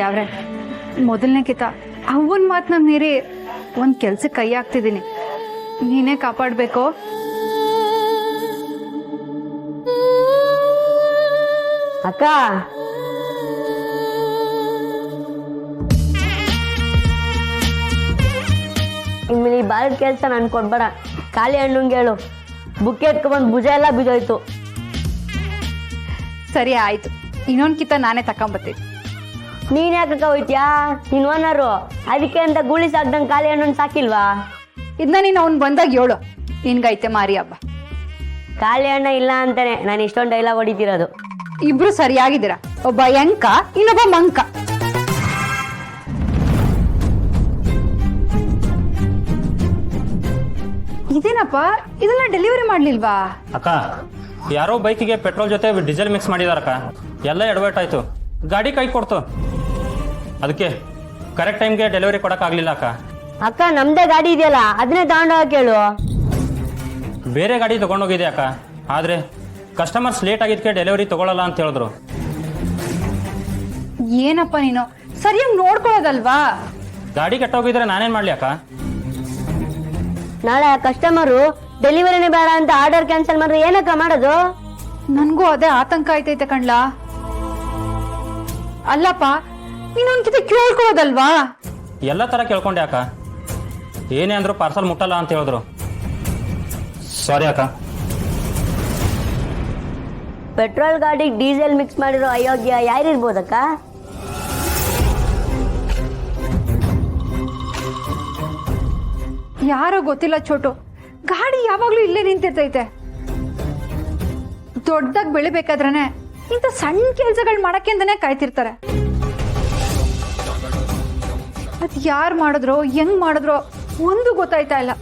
ದ್ಯಾವ್ರೆ, ಮೊದಲನೇ ಕಿತ ಅವನ್ ಮಾತನ್ನ ಮೀರಿ ಒಂದ್ ಕೆಲ್ಸಕ್ಕೆ ಕೈ ಹಾಕ್ತಿದ್ದೀನಿ. ನೀನೇ ಕಾಪಾಡ್ಬೇಕು. ಅಕ್ಕ, ಇನ್ಮೇಲೆ ಈ ಬಾರದ ಕೆಲಸ ನನ್ ಕೊಡ್ಬೇಡ. ಖಾಲಿ ಹಣ್ಣುಂಗೆ ಹೇಳು. ಬುಕ್ಕೆ ಎತ್ಕೊಂಡ್ಬಂದು ಭುಜ ಎಲ್ಲ ಬಿದ್ದೋಯ್ತು. ಸರಿ ಆಯ್ತು, ಇನ್ನೊಂದ್ ಕಿತ ನಾನೇ ತಕೊಂಬತ್ತೀನಿ. ನೀನ್ ಯಾಕಕ್ಕ ಹೋಯ್ತ್ಯಾ? ನೀನ್ ಓನರು, ಅದಕ್ಕೆ ಅಂತ ಗೂಳಿ ಸಾಕ್ದಂಗ್ ಖಾಲಿ ಹಣ್ಣು ಸಾಕಿಲ್ವಾ? ಇದನ್ನ ನೀನು ಅವ್ನ್ ಬಂದಾಗ ಹೇಳು. ನಿನ್ಗೈತೆ ಮಾರಿ ಹಬ್ಬ. ಖಾಲಿ ಹಣ್ಣ ಇಲ್ಲ ಅಂತಾನೆ ನಾನು ಇಷ್ಟೊಂದು ಡೈಲಾಗ್ ಹೊಡಿತಿರೋದು. ಇಬ್ರು ಸರಿಯಾಗಿದ್ದೀರಾ. ಒಬ್ಬ ಯಂಕ, ಇನ್ನೊಬ್ಬ ಮಂಕ. ಇದೇನಪ್ಪ, ಇದನ್ನ ಡೆಲಿವರಿ ಮಾಡ್ಲಿಲ್ವಾ? ಅಕ್ಕ, ಯಾರೋ ಬೈಕಿಗೆ ಪೆಟ್ರೋಲ್ ಜೊತೆ ಡೀಸೆಲ್ ಮಿಕ್ಸ್ ಮಾಡಿದಾರಕ್ಕ. ಎಲ್ಲ ಎಡವಟ್ಟಾಯ್ತು, ಗಾಡಿ ಕೈ ಕೊಡ್ತು. ಅದಕ್ಕೆ ಕರೆಕ್ಟ್ ಟೈಮ್ಗೆ ಡೆಲಿವರಿ ಕೊಡೋಕ್ಕಾಗಲಿಲ್ಲ ಅಕ್ಕ. ಅಕ್ಕ, ನಮ್ದೇ ಗಾಡಿ ಇದೆಯಲ್ಲ, ಅದನ್ನೇ ತಗೊಂಡೋಗಕ್ಕೆ ಹೇಳು. ಬೇರೆ ಗಾಡಿ ತೊಗೊಂಡೋಗಿದೆ ಅಕ್ಕ, ಆದರೆ ಕಸ್ಟಮರ್ಸ್ ಲೇಟ್ ಆಗಿದ್ದಕ್ಕೆ ಡೆಲಿವರಿ ತೊಗೊಳ್ಳಲ್ಲ ಅಂತ ಹೇಳಿದ್ರು. ಏನಪ್ಪ ನೀನು ಸರಿಯಾಗಿ ನೋಡ್ಕೊಳ್ಳೋದಲ್ವಾ? ಗಾಡಿ ಕೆಟ್ಟೋಗಿದ್ರೆ ನಾನೇನು ಮಾಡಲಿ ಅಕ್ಕ? ನಾಳೆ ಕಸ್ಟಮರು ಡೆಲಿವರಿನೇ ಬೇಡ ಅಂತ ಆರ್ಡರ್ ಕ್ಯಾನ್ಸಲ್ ಮಾಡಿದ್ರೆ ಏನಕ್ಕ ಮಾಡೋದು? ನನ್ಗೂ ಅದೇ ಆತಂಕ ಆಯ್ತೈತೆ ಕಣ್ಲಾ. ಅಲ್ಲಪ್ಪ, ನೀನೊಂದ್ಕಿತ ಕೇಳ್ಕೊಳ್ಳೋದಲ್ವಾ? ಎಲ್ಲ ಥರ ಕೇಳ್ಕೊಂಡೆ ಅಕ್ಕ. ಏನೇ ಅಂದರೂ ಪಾರ್ಸಲ್ ಮುಟ್ಟಲ್ಲ ಅಂತ ಹೇಳಿದ್ರು. ಸಾರಿ ಅಕ್ಕ. ಪೆಟ್ರೋಲ್ ಗಾಡಿಗೆ ಡೀಸೆಲ್ ಮಿಕ್ಸ್ ಮಾಡಿರೋ ಅಯೋಗ್ಯ ಯಾರಿರ್ಬೋದಕ್ಕ? ಯಾರೋ ಗೊತ್ತಿಲ್ಲ ಚೋಟು. ಗಾಡಿ ಯಾವಾಗ್ಲೂ ಇಲ್ಲೇ ನಿಂತಿರ್ತೈತೆ. ದೊಡ್ಡದಾಗಿ ಬೆಳಿಬೇಕಾದ್ರೇನೆ ಇಂಥ ಸಣ್ಣ ಕೆಲ್ಸಗಳು ಮಾಡಕ್ಕೆ ಅಂತಾನೆ ಕಾಯ್ತಿರ್ತಾರೆ. ಅದ್ ಯಾರು ಮಾಡಿದ್ರೋ ಹೆಂಗ್ ಮಾಡಿದ್ರೋ ಒಂದು ಗೊತ್ತಾಯ್ತಾ ಇಲ್ಲ.